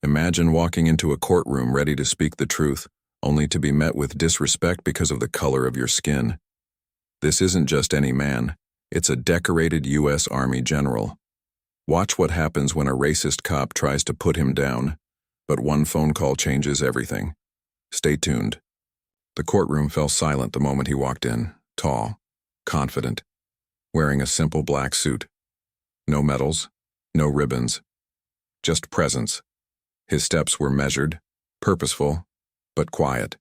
Imagine walking into a courtroom ready to speak the truth, only to be met with disrespect because of the color of your skin. This isn't just any man, it's a decorated U.S. Army general. Watch what happens when a racist cop tries to put him down, but one phone call changes everything. Stay tuned. The courtroom fell silent the moment he walked in, tall, confident, wearing a simple black suit. No medals, no ribbons, just presence. His steps were measured, purposeful, but quiet.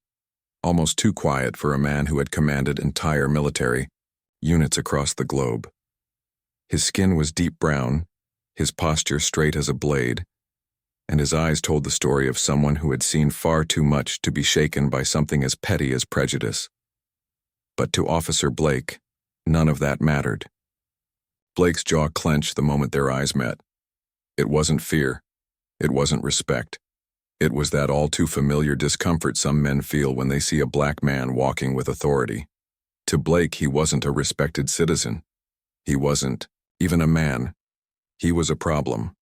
Almost too quiet for a man who had commanded entire military units across the globe. His skin was deep brown, his posture straight as a blade, and his eyes told the story of someone who had seen far too much to be shaken by something as petty as prejudice. But to Officer Blake, none of that mattered. Blake's jaw clenched the moment their eyes met. It wasn't fear. It wasn't respect. It was that all-too-familiar discomfort some men feel when they see a black man walking with authority. To Blake, he wasn't a respected citizen. He wasn't even a man. He was a problem.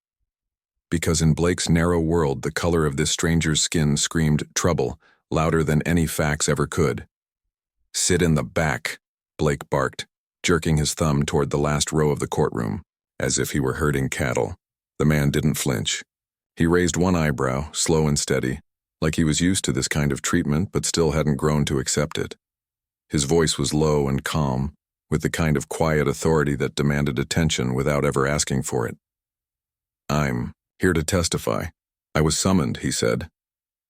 Because in Blake's narrow world, the color of this stranger's skin screamed trouble, louder than any facts ever could. "Sit in the back," Blake barked, jerking his thumb toward the last row of the courtroom, as if he were herding cattle. The man didn't flinch. He raised one eyebrow, slow and steady, like he was used to this kind of treatment but still hadn't grown to accept it. His voice was low and calm, with the kind of quiet authority that demanded attention without ever asking for it. "I'm here to testify. I was summoned," he said.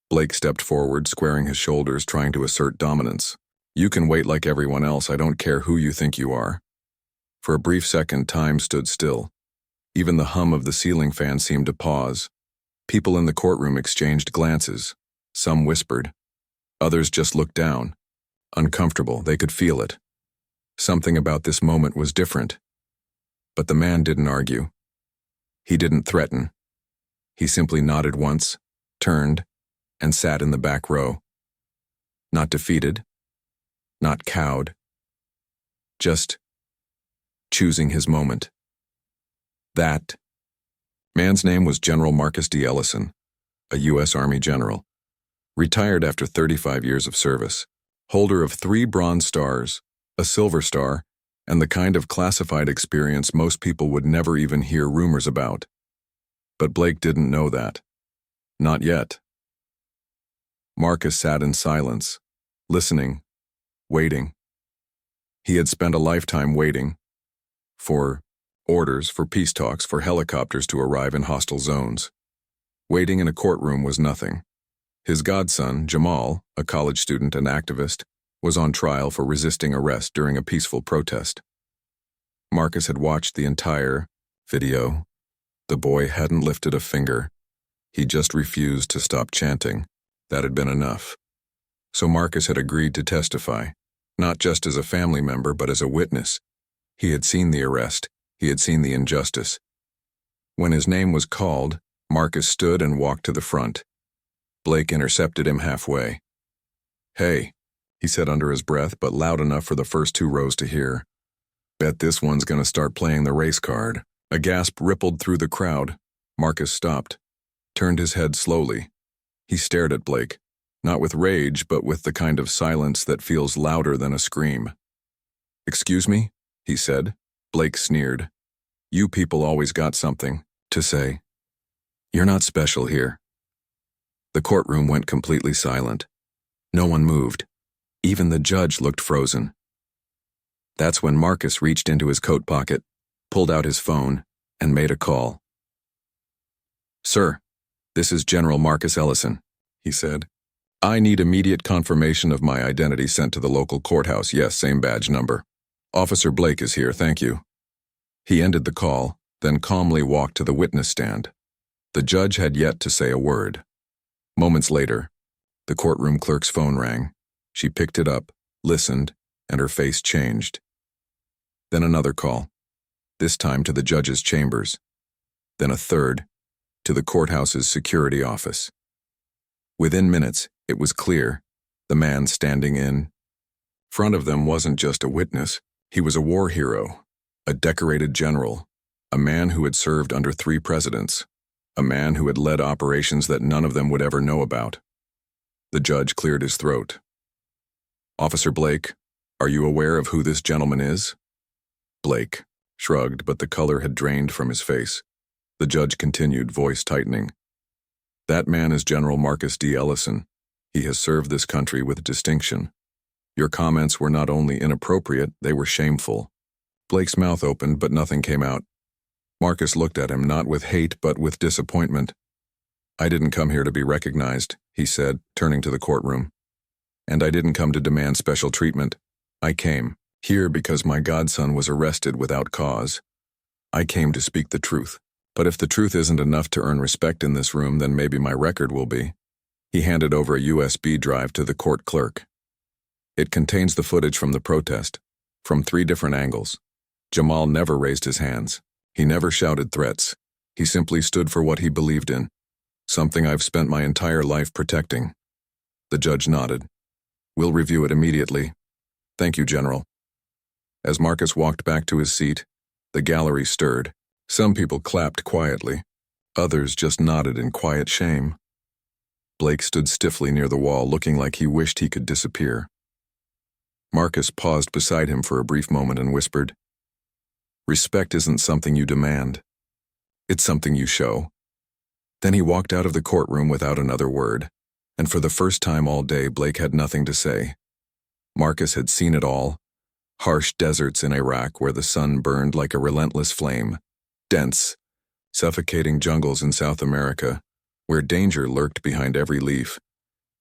Blake stepped forward, squaring his shoulders, trying to assert dominance. "You can wait like everyone else. I don't care who you think you are." For a brief second, time stood still. Even the hum of the ceiling fan seemed to pause. People in the courtroom exchanged glances. Some whispered. Others just looked down. Uncomfortable, they could feel it. Something about this moment was different. But the man didn't argue. He didn't threaten. He simply nodded once, turned, and sat in the back row. Not defeated, not cowed, just choosing his moment. That man's name was General Marcus D. Ellison, a U.S. Army general, retired after 35 years of service, holder of 3 Bronze Stars, a Silver Star, and the kind of classified experience most people would never even hear rumors about. But Blake didn't know that. Not yet. Marcus sat in silence, listening, waiting. He had spent a lifetime waiting for orders, for peace talks, for helicopters to arrive in hostile zones. Waiting in a courtroom was nothing. His godson, Jamal, a college student and activist, was on trial for resisting arrest during a peaceful protest. Marcus had watched the entire video. The boy hadn't lifted a finger. He just refused to stop chanting. That had been enough. So Marcus had agreed to testify, not just as a family member, but as a witness. He had seen the arrest. He had seen the injustice. When his name was called, Marcus stood and walked to the front. Blake intercepted him halfway. "Hey," he said under his breath, but loud enough for the first 2 rows to hear. "Bet this one's gonna start playing the race card." A gasp rippled through the crowd. Marcus stopped, turned his head slowly. He stared at Blake, not with rage, but with the kind of silence that feels louder than a scream. "Excuse me?" he said. Blake sneered. "You people always got something to say. You're not special here." The courtroom went completely silent. No one moved. Even the judge looked frozen. That's when Marcus reached into his coat pocket, pulled out his phone, and made a call. "Sir, this is General Marcus Ellison," he said. "I need immediate confirmation of my identity sent to the local courthouse. Yes, same badge number. Officer Blake is here, thank you." He ended the call, then calmly walked to the witness stand. The judge had yet to say a word. Moments later, the courtroom clerk's phone rang. She picked it up, listened, and her face changed. Then another call, this time to the judge's chambers. Then a third, to the courthouse's security office. Within minutes, it was clear, the man standing in front of them wasn't just a witness. He was a war hero, a decorated general, a man who had served under 3 presidents. a man who had led operations that none of them would ever know about. The judge cleared his throat. "Officer Blake, are you aware of who this gentleman is?" Blake shrugged, but the color had drained from his face. The judge continued, voice tightening. "That man is General Marcus D. Ellison. He has served this country with distinction. Your comments were not only inappropriate, they were shameful." Blake's mouth opened, but nothing came out. Marcus looked at him, not with hate, but with disappointment. "I didn't come here to be recognized," he said, turning to the courtroom. "And I didn't come to demand special treatment. I came here because my godson was arrested without cause. I came to speak the truth. But if the truth isn't enough to earn respect in this room, then maybe my record will be." He handed over a USB drive to the court clerk. "It contains the footage from the protest, from 3 different angles. Jamal never raised his hands. He never shouted threats. He simply stood for what he believed in, something I've spent my entire life protecting." The judge nodded. "We'll review it immediately. Thank you, General." As Marcus walked back to his seat, the gallery stirred. Some people clapped quietly. Others just nodded in quiet shame. Blake stood stiffly near the wall, looking like he wished he could disappear. Marcus paused beside him for a brief moment and whispered, "Respect isn't something you demand. It's something you show." Then he walked out of the courtroom without another word, and for the first time all day Blake had nothing to say. Marcus had seen it all. Harsh deserts in Iraq where the sun burned like a relentless flame. Dense, suffocating jungles in South America, where danger lurked behind every leaf,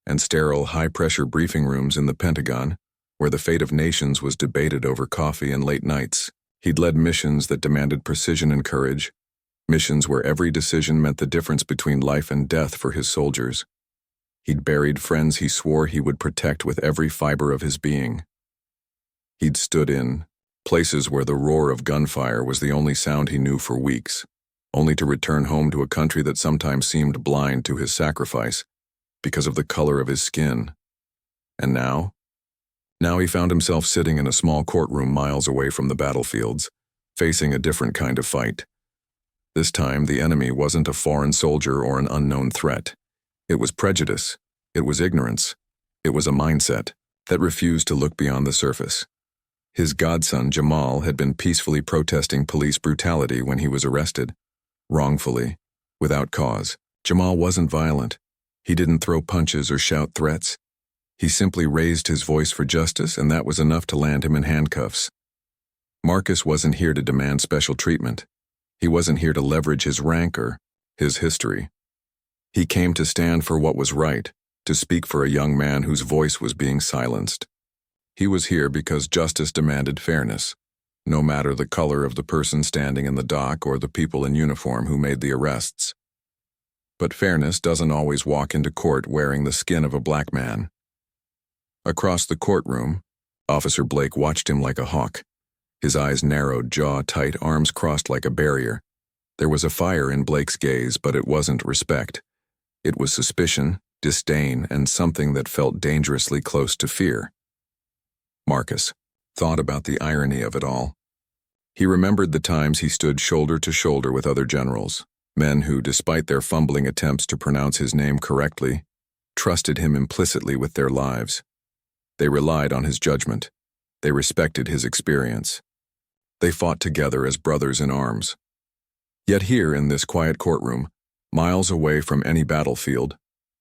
and sterile, high-pressure briefing rooms in the Pentagon, where the fate of nations was debated over coffee and late nights. He'd led missions that demanded precision and courage, missions where every decision meant the difference between life and death for his soldiers. He'd buried friends he swore he would protect with every fiber of his being. He'd stood in places where the roar of gunfire was the only sound he knew for weeks, only to return home to a country that sometimes seemed blind to his sacrifice because of the color of his skin. And now he found himself sitting in a small courtroom miles away from the battlefields, facing a different kind of fight. This time, the enemy wasn't a foreign soldier or an unknown threat. It was prejudice. It was ignorance. It was a mindset that refused to look beyond the surface. His godson, Jamal, had been peacefully protesting police brutality when he was arrested. Wrongfully, without cause. Jamal wasn't violent. He didn't throw punches or shout threats. He simply raised his voice for justice, and that was enough to land him in handcuffs. Marcus wasn't here to demand special treatment. He wasn't here to leverage his rank or his history. He came to stand for what was right, to speak for a young man whose voice was being silenced. He was here because justice demanded fairness, no matter the color of the person standing in the dock or the people in uniform who made the arrests. But fairness doesn't always walk into court wearing the skin of a black man. Across the courtroom, Officer Blake watched him like a hawk. His eyes narrowed, jaw tight, arms crossed like a barrier. There was a fire in Blake's gaze, but it wasn't respect. It was suspicion, disdain, and something that felt dangerously close to fear. Marcus thought about the irony of it all. He remembered the times he stood shoulder to shoulder with other generals, men who, despite their fumbling attempts to pronounce his name correctly, trusted him implicitly with their lives. They relied on his judgment. They respected his experience. They fought together as brothers in arms. Yet here in this quiet courtroom, miles away from any battlefield,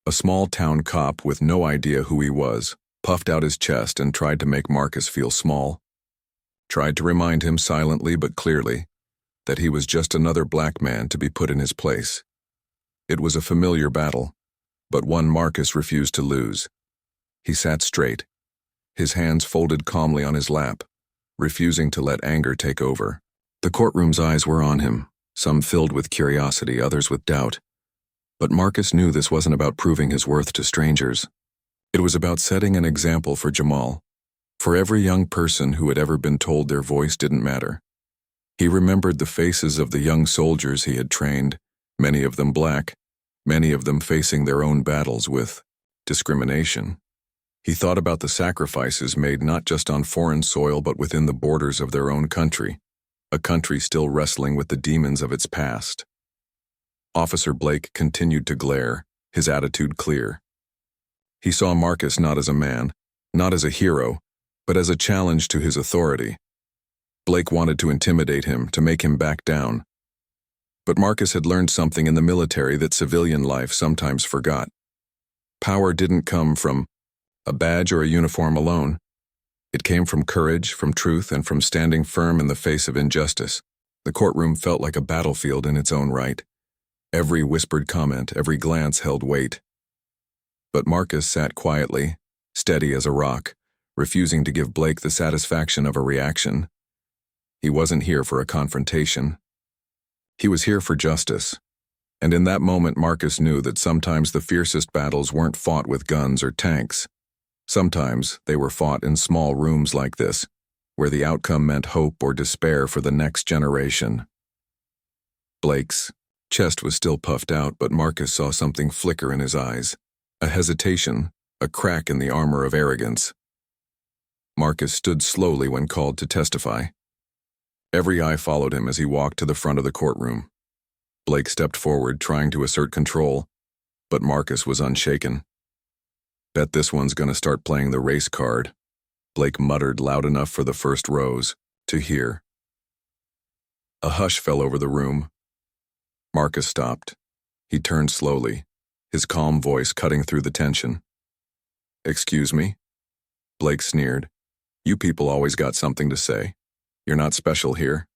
a small town cop with no idea who he was puffed out his chest and tried to make Marcus feel small. Tried to remind him silently but clearly that he was just another black man to be put in his place. It was a familiar battle, but one Marcus refused to lose. He sat straight, his hands folded calmly on his lap, refusing to let anger take over. The courtroom's eyes were on him, some filled with curiosity, others with doubt. But Marcus knew this wasn't about proving his worth to strangers. It was about setting an example for Jamal, for every young person who had ever been told their voice didn't matter. He remembered the faces of the young soldiers he had trained, many of them black, many of them facing their own battles with discrimination. He thought about the sacrifices made not just on foreign soil but within the borders of their own country, a country still wrestling with the demons of its past. Officer Blake continued to glare, his attitude clear. He saw Marcus not as a man, not as a hero, but as a challenge to his authority. Blake wanted to intimidate him, to make him back down. But Marcus had learned something in the military that civilian life sometimes forgot. Power didn't come from a badge or a uniform alone. It came from courage, from truth, and from standing firm in the face of injustice. The courtroom felt like a battlefield in its own right. Every whispered comment, every glance held weight. But Marcus sat quietly, steady as a rock, refusing to give Blake the satisfaction of a reaction. He wasn't here for a confrontation. He was here for justice. And in that moment, Marcus knew that sometimes the fiercest battles weren't fought with guns or tanks. Sometimes they were fought in small rooms like this, where the outcome meant hope or despair for the next generation. Blake's chest was still puffed out, but Marcus saw something flicker in his eyes. A hesitation, a crack in the armor of arrogance. Marcus stood slowly when called to testify. Every eye followed him as he walked to the front of the courtroom. Blake stepped forward, trying to assert control, but Marcus was unshaken. "Bet this one's gonna start playing the race card," Blake muttered loud enough for the first rows to hear. A hush fell over the room. Marcus stopped. He turned slowly, his calm voice cutting through the tension. "Excuse me?" Blake sneered. "You people always got something to say. You're not special here."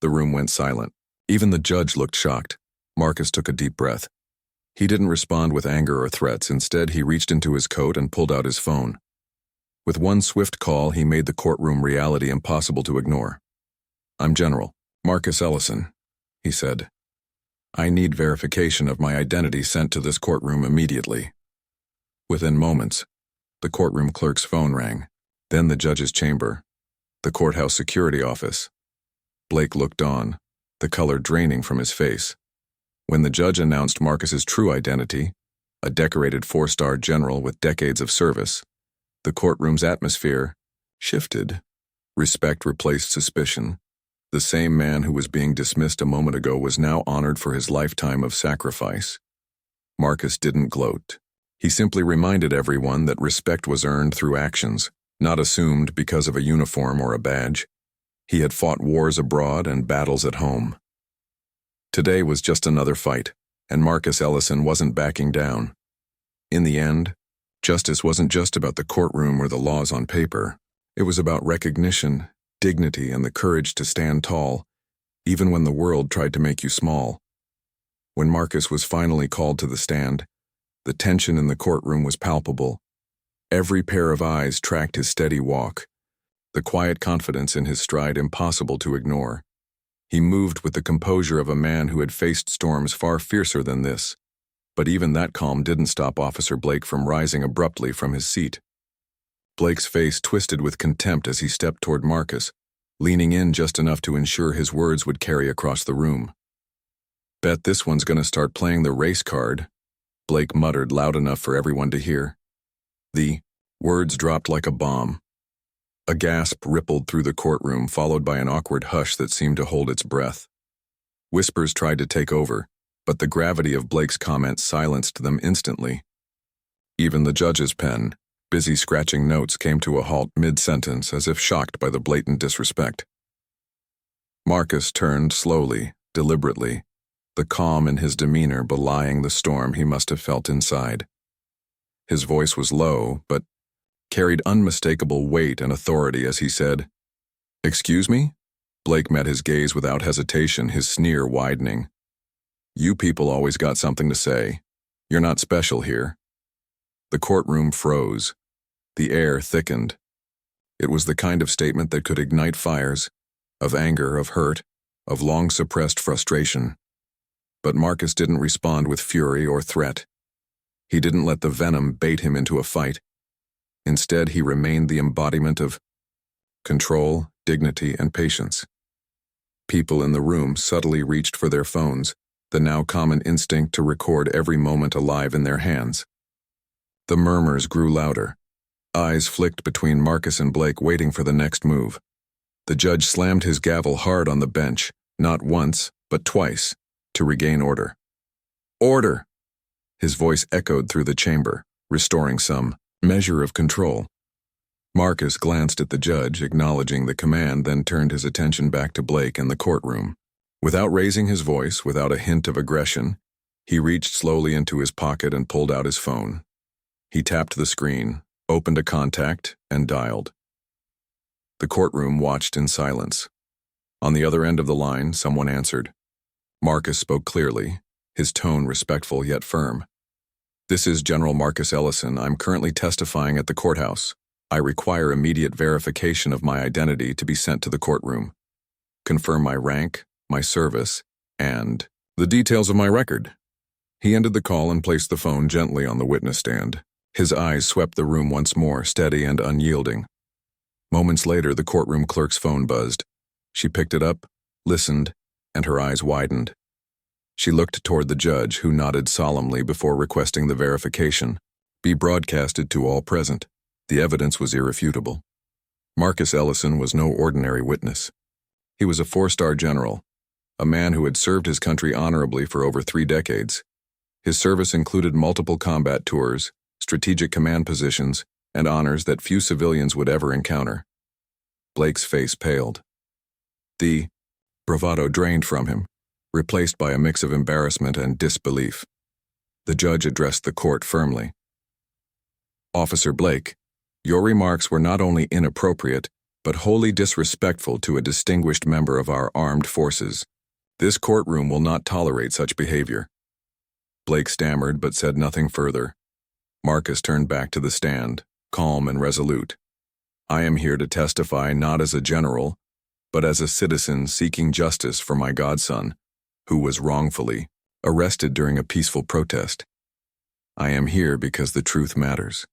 The room went silent. Even the judge looked shocked. Marcus took a deep breath. He didn't respond with anger or threats. Instead, he reached into his coat and pulled out his phone. With one swift call, he made the courtroom reality impossible to ignore. "I'm General Marcus Ellison," he said. "I need verification of my identity sent to this courtroom immediately." Within moments, the courtroom clerk's phone rang, then the judge's chamber, the courthouse security office. Blake looked on, the color draining from his face. When the judge announced Marcus's true identity, a decorated 4-star general with decades of service, the courtroom's atmosphere shifted. Respect replaced suspicion. The same man who was being dismissed a moment ago was now honored for his lifetime of sacrifice. Marcus didn't gloat. He simply reminded everyone that respect was earned through actions, not assumed because of a uniform or a badge. He had fought wars abroad and battles at home. Today was just another fight, and Marcus Ellison wasn't backing down. In the end, justice wasn't just about the courtroom or the laws on paper. It was about recognition, dignity, and the courage to stand tall, even when the world tried to make you small. When Marcus was finally called to the stand, the tension in the courtroom was palpable. Every pair of eyes tracked his steady walk, the quiet confidence in his stride impossible to ignore. He moved with the composure of a man who had faced storms far fiercer than this. But even that calm didn't stop Officer Blake from rising abruptly from his seat. Blake's face twisted with contempt as he stepped toward Marcus, leaning in just enough to ensure his words would carry across the room. "Bet this one's gonna start playing the race card," Blake muttered loud enough for everyone to hear. The words dropped like a bomb. A gasp rippled through the courtroom, followed by an awkward hush that seemed to hold its breath. Whispers tried to take over, but the gravity of Blake's comments silenced them instantly. Even the judge's pen, busy scratching notes, came to a halt mid-sentence, as if shocked by the blatant disrespect. Marcus turned slowly, deliberately, the calm in his demeanor belying the storm he must have felt inside. His voice was low, but carried unmistakable weight and authority as he said, "Excuse me?" Blake met his gaze without hesitation, his sneer widening. "You people always got something to say. You're not special here." The courtroom froze. The air thickened. It was the kind of statement that could ignite fires, of anger, of hurt, of long-suppressed frustration. But Marcus didn't respond with fury or threat. He didn't let the venom bait him into a fight. Instead, he remained the embodiment of control, dignity, and patience. People in the room subtly reached for their phones, the now common instinct to record every moment alive in their hands. The murmurs grew louder. Eyes flicked between Marcus and Blake, waiting for the next move. The judge slammed his gavel hard on the bench, not once, but twice, to regain order. Order! His voice echoed through the chamber, restoring some measure of control. Marcus glanced at the judge, acknowledging the command, then turned his attention back to Blake and the courtroom. Without raising his voice, without a hint of aggression, he reached slowly into his pocket and pulled out his phone. He tapped the screen, opened a contact, and dialed. The courtroom watched in silence. On the other end of the line, someone answered. Marcus spoke clearly, his tone respectful yet firm. "This is General Marcus Ellison. I'm currently testifying at the courthouse. I require immediate verification of my identity to be sent to the courtroom. Confirm my rank, my service, and the details of my record." He ended the call and placed the phone gently on the witness stand. His eyes swept the room once more, steady and unyielding. Moments later, the courtroom clerk's phone buzzed. She picked it up, listened, and her eyes widened. She looked toward the judge, who nodded solemnly before requesting the verification be broadcasted to all present. The evidence was irrefutable. Marcus Ellison was no ordinary witness. He was a 4-star general, a man who had served his country honorably for over 3 decades. His service included multiple combat tours, strategic command positions, and honors that few civilians would ever encounter. Blake's face paled. The bravado drained from him, replaced by a mix of embarrassment and disbelief. The judge addressed the court firmly. "Officer Blake, your remarks were not only inappropriate, but wholly disrespectful to a distinguished member of our armed forces. This courtroom will not tolerate such behavior." Blake stammered but said nothing further. Marcus turned back to the stand, calm and resolute. "I am here to testify not as a general, but as a citizen seeking justice for my godson, who was wrongfully arrested during a peaceful protest. I am here because the truth matters."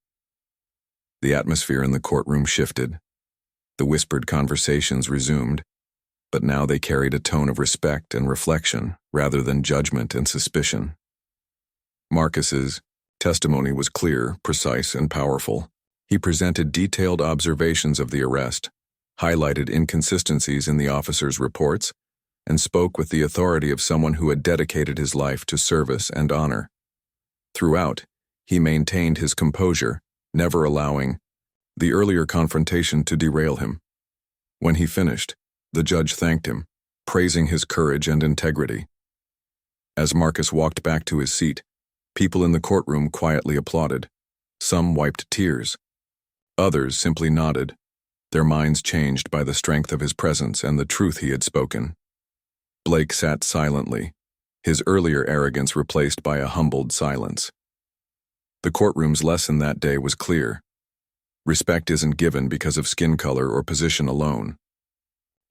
The atmosphere in the courtroom shifted. The whispered conversations resumed, but now they carried a tone of respect and reflection rather than judgment and suspicion. Marcus's testimony was clear, precise, and powerful. He presented detailed observations of the arrest, highlighted inconsistencies in the officers' reports, and spoke with the authority of someone who had dedicated his life to service and honor. Throughout, he maintained his composure, never allowing the earlier confrontation to derail him. When he finished, the judge thanked him, praising his courage and integrity. As Marcus walked back to his seat, people in the courtroom quietly applauded. Some wiped tears. Others simply nodded, their minds changed by the strength of his presence and the truth he had spoken. Blake sat silently, his earlier arrogance replaced by a humbled silence. The courtroom's lesson that day was clear. Respect isn't given because of skin color or position alone.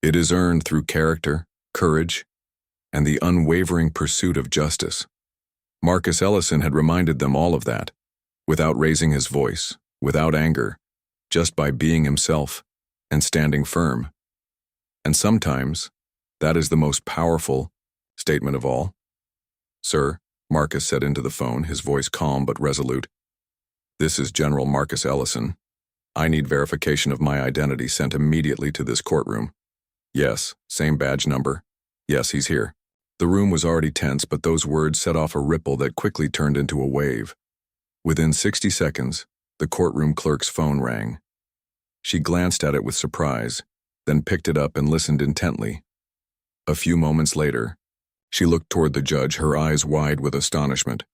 It is earned through character, courage, and the unwavering pursuit of justice. Marcus Ellison had reminded them all of that, without raising his voice, without anger, just by being himself and standing firm. And sometimes, that is the most powerful statement of all. "Sir," Marcus said into the phone, his voice calm but resolute. "This is General Marcus Ellison. I need verification of my identity sent immediately to this courtroom." "Yes, same badge number. Yes, he's here." The room was already tense, but those words set off a ripple that quickly turned into a wave. Within 60 seconds, the courtroom clerk's phone rang. She glanced at it with surprise, then picked it up and listened intently. A few moments later, she looked toward the judge, her eyes wide with astonishment.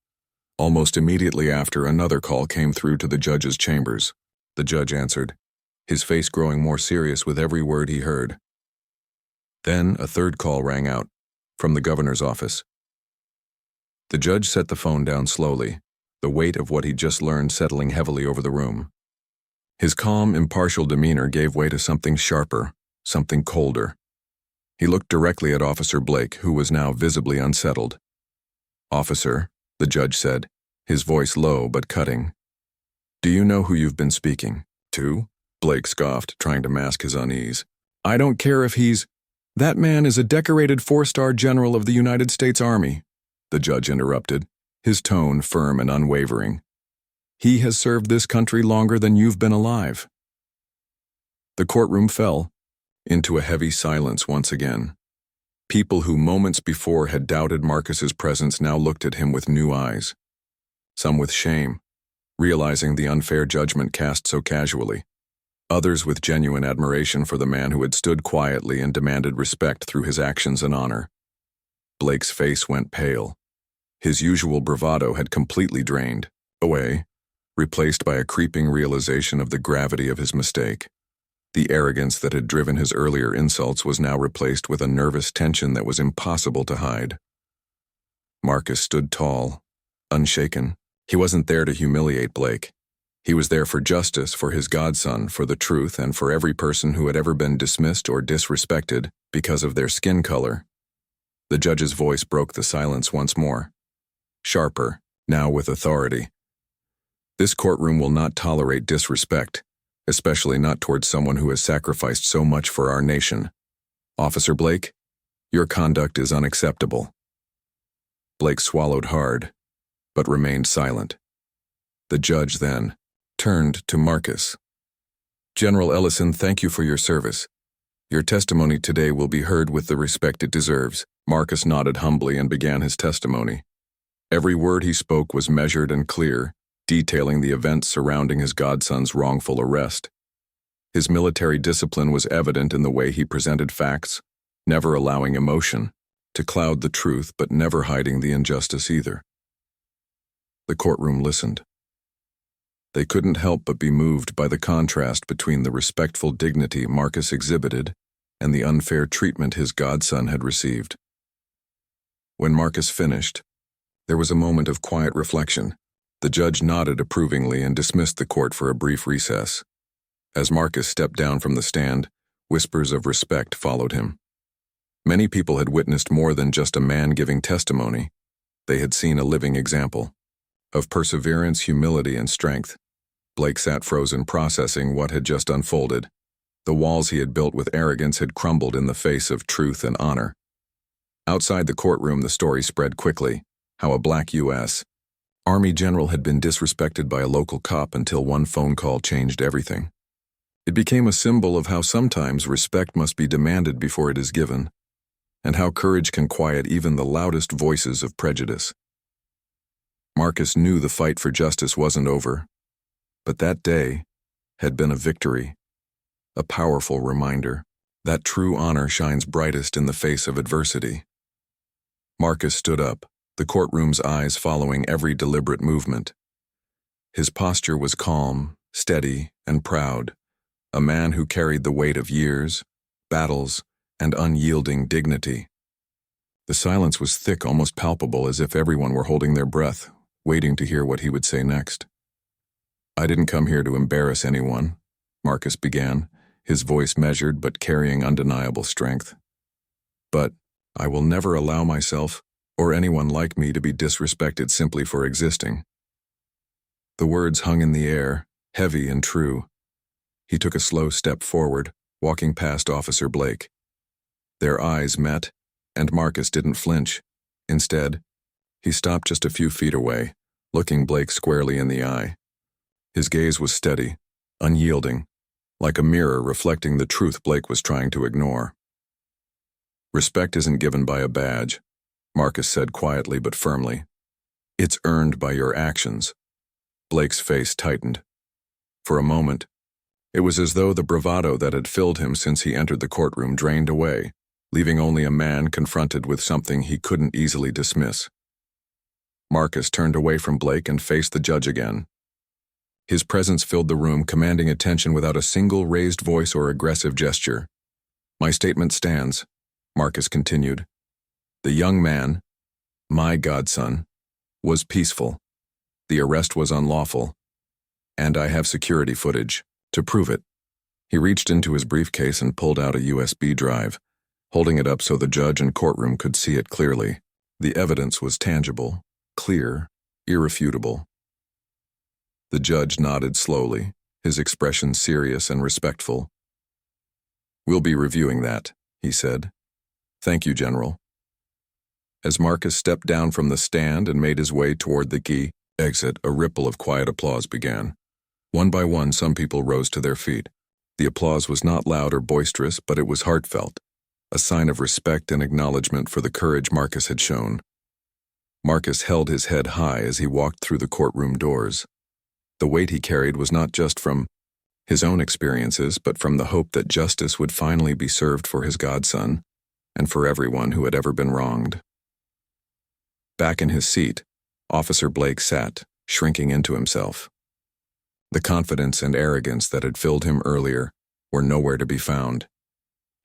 Almost immediately after, another call came through to the judge's chambers. The judge answered, his face growing more serious with every word he heard. Then a third call rang out, from the governor's office. The judge set the phone down slowly, the weight of what he'd just learned settling heavily over the room. His calm, impartial demeanor gave way to something sharper, something colder. He looked directly at Officer Blake, who was now visibly unsettled. "Officer," the judge said, his voice low but cutting, "do you know who you've been speaking to?" Blake scoffed, trying to mask his unease. "I don't care if he's—" "That man is a decorated 4-star general of the United States Army," the judge interrupted, his tone firm and unwavering. "He has served this country longer than you've been alive." The courtroom fell into a heavy silence once again. People who moments before had doubted Marcus's presence now looked at him with new eyes, some with shame, realizing the unfair judgment cast so casually, others with genuine admiration for the man who had stood quietly and demanded respect through his actions and honor. Blake's face went pale. His usual bravado had completely drained away, replaced by a creeping realization of the gravity of his mistake. The arrogance that had driven his earlier insults was now replaced with a nervous tension that was impossible to hide. Marcus stood tall, unshaken. He wasn't there to humiliate Blake. He was there for justice, for his godson, for the truth, and for every person who had ever been dismissed or disrespected because of their skin color. The judge's voice broke the silence once more, sharper, now with authority. This courtroom will not tolerate disrespect, especially not towards someone who has sacrificed so much for our nation. Officer Blake, your conduct is unacceptable. Blake swallowed hard, but remained silent. The judge then turned to Marcus. General Ellison, thank you for your service. Your testimony today will be heard with the respect it deserves. Marcus nodded humbly and began his testimony. Every word he spoke was measured and clear, detailing the events surrounding his godson's wrongful arrest. His military discipline was evident in the way he presented facts, never allowing emotion to cloud the truth but never hiding the injustice either. The courtroom listened. They couldn't help but be moved by the contrast between the respectful dignity Marcus exhibited and the unfair treatment his godson had received. When Marcus finished, there was a moment of quiet reflection. The judge nodded approvingly and dismissed the court for a brief recess. As Marcus stepped down from the stand, whispers of respect followed him. Many people had witnessed more than just a man giving testimony. They had seen a living example of perseverance, humility, and strength. Blake sat frozen, processing what had just unfolded. The walls he had built with arrogance had crumbled in the face of truth and honor. Outside the courtroom, the story spread quickly, how a black U.S. Army general had been disrespected by a local cop until one phone call changed everything. It became a symbol of how sometimes respect must be demanded before it is given, and how courage can quiet even the loudest voices of prejudice. Marcus knew the fight for justice wasn't over, but that day had been a victory, a powerful reminder that true honor shines brightest in the face of adversity. Marcus stood up, the courtroom's eyes following every deliberate movement. His posture was calm, steady, and proud, a man who carried the weight of years, battles, and unyielding dignity. The silence was thick, almost palpable, as if everyone were holding their breath, waiting to hear what he would say next. I didn't come here to embarrass anyone, Marcus began, his voice measured but carrying undeniable strength. But I will never allow myself or anyone like me to be disrespected simply for existing. The words hung in the air, heavy and true. He took a slow step forward, walking past Officer Blake. Their eyes met, and Marcus didn't flinch. Instead, he stopped just a few feet away, looking Blake squarely in the eye. His gaze was steady, unyielding, like a mirror reflecting the truth Blake was trying to ignore. Respect isn't given by a badge, Marcus said quietly but firmly. It's earned by your actions. Blake's face tightened. For a moment, it was as though the bravado that had filled him since he entered the courtroom drained away, leaving only a man confronted with something he couldn't easily dismiss. Marcus turned away from Blake and faced the judge again. His presence filled the room, commanding attention without a single raised voice or aggressive gesture. My statement stands, Marcus continued. The young man, my godson, was peaceful. The arrest was unlawful, and I have security footage to prove it. He reached into his briefcase and pulled out a USB drive, holding it up so the judge and courtroom could see it clearly. The evidence was tangible, clear, irrefutable. The judge nodded slowly, his expression serious and respectful. We'll be reviewing that, he said. Thank you, General. As Marcus stepped down from the stand and made his way toward the key exit, a ripple of quiet applause began. One by one, some people rose to their feet. The applause was not loud or boisterous, but it was heartfelt. a sign of respect and acknowledgement for the courage Marcus had shown. Marcus held his head high as he walked through the courtroom doors. The weight he carried was not just from his own experiences, but from the hope that justice would finally be served for his godson and for everyone who had ever been wronged. Back in his seat, Officer Blake sat, shrinking into himself. The confidence and arrogance that had filled him earlier were nowhere to be found.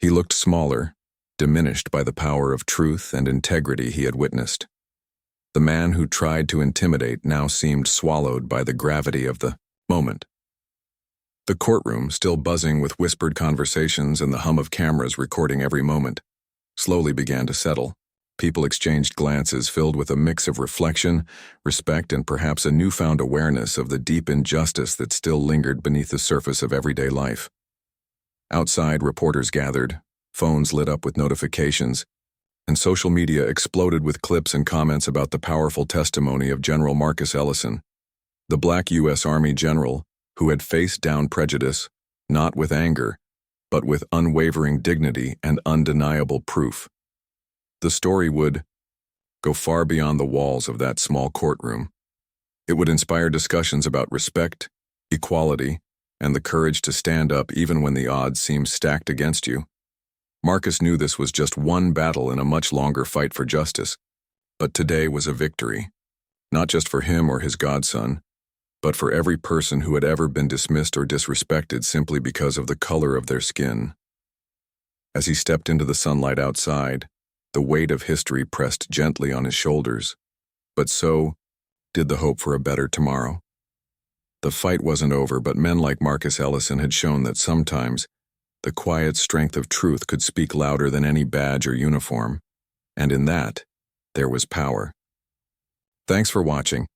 He looked smaller, diminished by the power of truth and integrity he had witnessed. The man who tried to intimidate now seemed swallowed by the gravity of the moment. The courtroom, still buzzing with whispered conversations and the hum of cameras recording every moment, slowly began to settle. People exchanged glances filled with a mix of reflection, respect, and perhaps a newfound awareness of the deep injustice that still lingered beneath the surface of everyday life. Outside, reporters gathered, phones lit up with notifications, and social media exploded with clips and comments about the powerful testimony of General Marcus Ellison, the Black U.S. Army general who had faced down prejudice, not with anger, but with unwavering dignity and undeniable proof. The story would go far beyond the walls of that small courtroom. It would inspire discussions about respect, equality, and the courage to stand up even when the odds seem stacked against you. Marcus knew this was just one battle in a much longer fight for justice, but today was a victory, not just for him or his godson, but for every person who had ever been dismissed or disrespected simply because of the color of their skin. As he stepped into the sunlight outside, the weight of history pressed gently on his shoulders, but so did the hope for a better tomorrow. The fight wasn't over, but men like Marcus Ellison had shown that sometimes the quiet strength of truth could speak louder than any badge or uniform, and in that, there was power. Thanks for watching.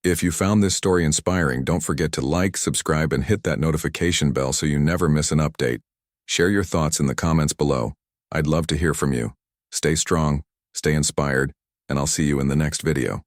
If you found this story inspiring, don't forget to like, subscribe, and hit that notification bell so you never miss an update. Share your thoughts in the comments below. I'd love to hear from you. Stay strong, stay inspired, and I'll see you in the next video.